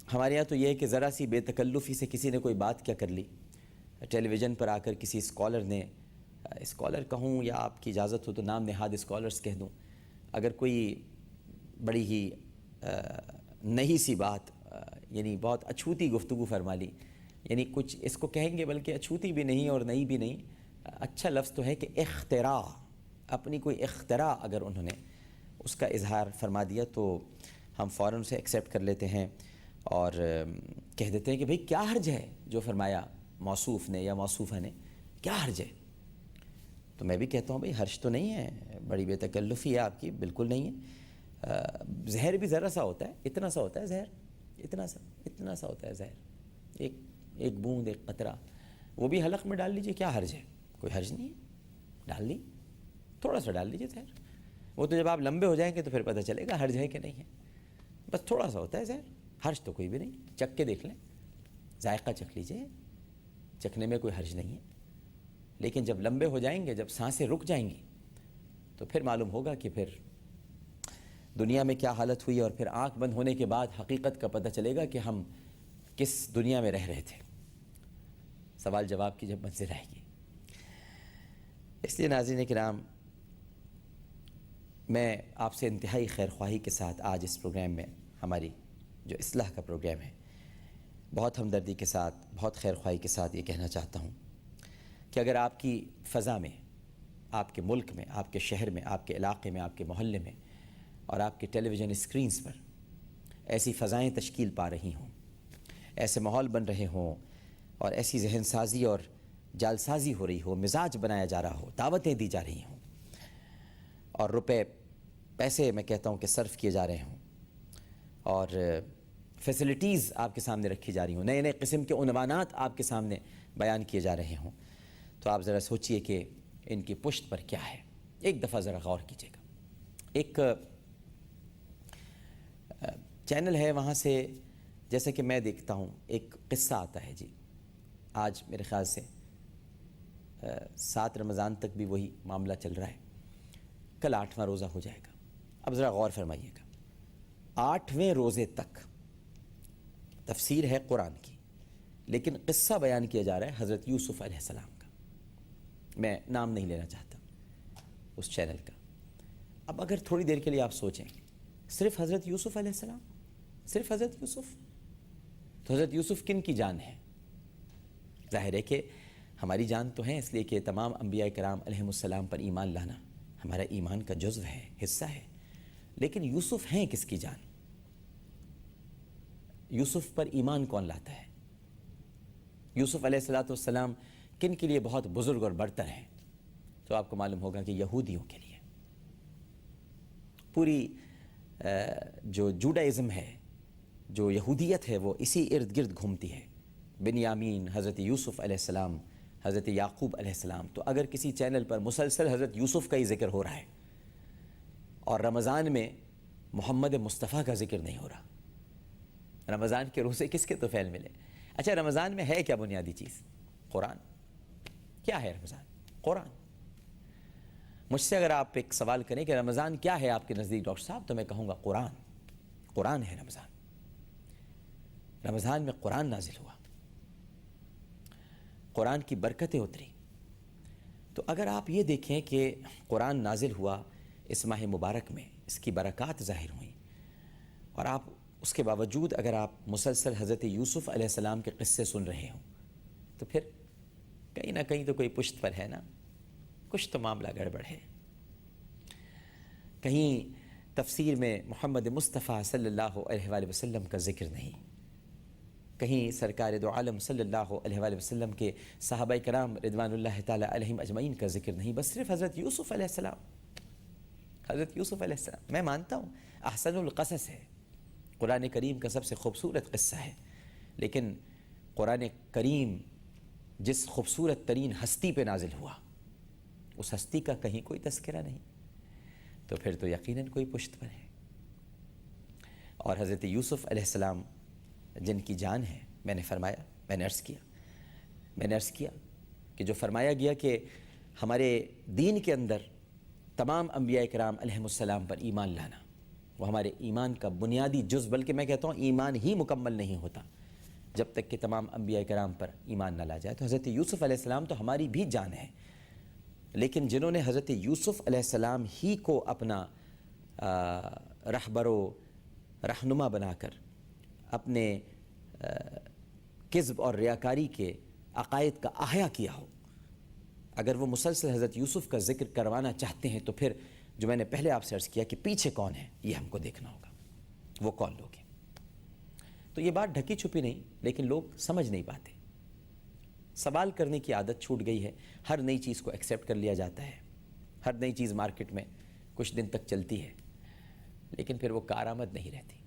ہمارے یہاں تو یہ ہے کہ ذرا سی بے تکلفی سے کسی نے کوئی بات کیا کر لی، ٹیلی ویژن پر آ کر کسی اسکالر نے، اسکالر کہوں یا آپ کی اجازت ہو تو نام نہاد اسکالرس کہہ دوں، اگر کوئی بڑی ہی نئی سی بات یعنی بہت اچھوتی گفتگو فرما لی، یعنی کچھ اس کو کہیں گے بلکہ اچھوتی بھی نہیں اور نئی بھی نہیں، اچھا لفظ تو ہے کہ اختراع، اپنی کوئی اختراع اگر انہوں نے اس کا اظہار فرما دیا تو ہم فوراً اسے ایکسیپٹ کر لیتے ہیں اور کہہ دیتے ہیں کہ بھئی کیا حرج ہے جو فرمایا موصوف نے یا موصوفہ نے، کیا حرج ہے؟ تو میں بھی کہتا ہوں بھئی حرج تو نہیں ہے، بڑی بے تکلفی ہے آپ کی، بالکل نہیں ہے۔ زہر بھی ذرا سا ہوتا ہے، اتنا سا ہوتا ہے زہر، اتنا سا ہوتا ہے زہر، ایک بوند، ایک قطرہ، وہ بھی حلق میں ڈال لیجئے، کیا حرج ہے؟ کوئی حرج نہیں ہے، ڈال لی، تھوڑا سا ڈال لیجئے زہر، وہ تو جب آپ لمبے ہو جائیں گے تو پھر پتہ چلے گا حرج ہے کہ نہیں ہے، بس تھوڑا سا ہوتا ہے زہر، حرج تو کوئی بھی نہیں، چکھ کے دیکھ لیں، ذائقہ چکھ لیجئے، چکھنے میں کوئی حرج نہیں ہے، لیکن جب لمبے ہو جائیں گے، جب سانسیں رک جائیں گی تو پھر معلوم ہوگا کہ پھر دنیا میں کیا حالت ہوئی، اور پھر آنکھ بند ہونے کے بعد حقیقت کا پتہ چلے گا کہ ہم کس دنیا میں رہ رہے تھے، سوال جواب کی جب منزل آئے گی۔ اس لیے ناظرین کرام، میں آپ سے انتہائی خیر خواہی کے ساتھ آج اس پروگرام میں، ہماری جو اصلاح کا پروگرام ہے، بہت ہمدردی کے ساتھ، بہت خیر خواہی کے ساتھ یہ کہنا چاہتا ہوں کہ اگر آپ کی فضا میں، آپ کے ملک میں، آپ کے شہر میں، آپ کے علاقے میں، آپ کے محلے میں اور آپ کے ٹیلی ویژن اسکرینز پر ایسی فضائیں تشکیل پا رہی ہوں، ایسے ماحول بن رہے ہوں اور ایسی ذہن سازی اور جال سازی ہو رہی ہو، مزاج بنایا جا رہا ہو، دعوتیں دی جا رہی ہوں اور روپے پیسے میں کہتا ہوں کہ صرف کیے جا رہے ہوں اور فیسلٹیز آپ کے سامنے رکھی جا رہی ہوں، نئے نئے قسم کے عنوانات آپ کے سامنے بیان کیے جا رہے ہوں، تو آپ ذرا سوچئے کہ ان کی پشت پر کیا ہے، ایک دفعہ ذرا غور کیجیے گا۔ ایک چینل ہے، وہاں سے جیسے کہ میں دیکھتا ہوں ایک قصہ آتا ہے جی، آج میرے خیال سے 7 رمضان تک بھی وہی معاملہ چل رہا ہے، کل 8واں روزہ ہو جائے گا۔ اب ذرا غور فرمائیے گا، 8ویں روزے تک تفسیر ہے قرآن کی، لیکن قصہ بیان کیا جا رہا ہے حضرت یوسف علیہ السلام کا، میں نام نہیں لینا چاہتا اس چینل کا۔ اب اگر تھوڑی دیر کے لیے آپ سوچیں، صرف حضرت یوسف علیہ السلام، صرف حضرت یوسف، تو حضرت یوسف کن کی جان ہے؟ ظاہر ہے کہ ہماری جان تو ہے، اس لیے کہ تمام انبیاء کرام علیہم السلام پر ایمان لانا ہمارا ایمان کا جزو ہے، حصہ ہے، لیکن یوسف ہیں کس کی جان؟ یوسف پر ایمان کون لاتا ہے؟ یوسف علیہ السلام کن کے لیے بہت بزرگ اور برتر ہیں؟ تو آپ کو معلوم ہوگا کہ یہودیوں کے لیے۔ پوری جو جوڈائزم ہے، جو یہودیت ہے، وہ اسی ارد گرد گھومتی ہے، بنیامین، حضرت یوسف علیہ السلام، حضرت یعقوب علیہ السلام۔ تو اگر کسی چینل پر مسلسل حضرت یوسف کا ہی ذکر ہو رہا ہے اور رمضان میں محمد مصطفیٰ کا ذکر نہیں ہو رہا، رمضان کے روزے کس کے طفیل ملے؟ اچھا، رمضان میں ہے کیا بنیادی چیز؟ قرآن۔ کیا ہے رمضان؟ قرآن۔ مجھ سے اگر آپ ایک سوال کریں کہ رمضان کیا ہے آپ کے نزدیک ڈاکٹر صاحب، تو میں کہوں گا قرآن۔ قرآن ہے رمضان۔ رمضان میں قرآن نازل ہوا، قرآن کی برکتیں اتری۔ تو اگر آپ یہ دیکھیں کہ قرآن نازل ہوا اس ماہ مبارک میں، اس کی برکات ظاہر ہوئیں، اور آپ اس کے باوجود اگر آپ مسلسل حضرت یوسف علیہ السلام کے قصے سن رہے ہوں، تو پھر کہیں نہ کہیں تو کوئی پشت پر ہے نا، کچھ تو معاملہ گڑبڑ ہے۔ کہیں تفسیر میں محمد مصطفیٰ صلی اللہ علیہ وآلہ وسلم کا ذکر نہیں، کہیں سرکار دو عالم صلی اللہ علیہ وآلہ وسلم کے صحابہ کرام رضوان اللہ تعالی علیہم اجمعین کا ذکر نہیں، بس صرف حضرت یوسف علیہ السلام، حضرت یوسف علیہ السلام۔ میں مانتا ہوں احسن القصص ہے، قرآن کریم کا سب سے خوبصورت قصہ ہے، لیکن قرآن کریم جس خوبصورت ترین ہستی پہ نازل ہوا، اس ہستی کا کہیں کوئی تذکرہ نہیں، تو پھر تو یقیناً کوئی پشت پر ہے۔ اور حضرت یوسف علیہ السلام جن کی جان ہے، میں نے فرمایا، میں نے عرض کیا کہ جو فرمایا گیا کہ ہمارے دین کے اندر تمام انبیاء کرام علیہم السلام پر ایمان لانا، وہ ہمارے ایمان کا بنیادی جز، بلکہ میں کہتا ہوں ایمان ہی مکمل نہیں ہوتا جب تک کہ تمام انبیاء کرام پر ایمان نہ لا جائے۔ تو حضرت یوسف علیہ السلام تو ہماری بھی جان ہے، لیکن جنہوں نے حضرت یوسف علیہ السلام ہی کو اپنا رہبر و رہنما بنا کر اپنے کذب اور ریاکاری کے عقائد کا احیا کیا ہو، اگر وہ مسلسل حضرت یوسف کا ذکر کروانا چاہتے ہیں تو پھر جو میں نے پہلے آپ سے عرض کیا کہ پیچھے کون ہے یہ ہم کو دیکھنا ہوگا، وہ کون لوگ ہیں۔ تو یہ بات ڈھکی چھپی نہیں، لیکن لوگ سمجھ نہیں پاتے، سوال کرنے کی عادت چھوٹ گئی ہے، ہر نئی چیز کو ایکسیپٹ کر لیا جاتا ہے، ہر نئی چیز مارکیٹ میں کچھ دن تک چلتی ہے لیکن پھر وہ کارآمد نہیں رہتی۔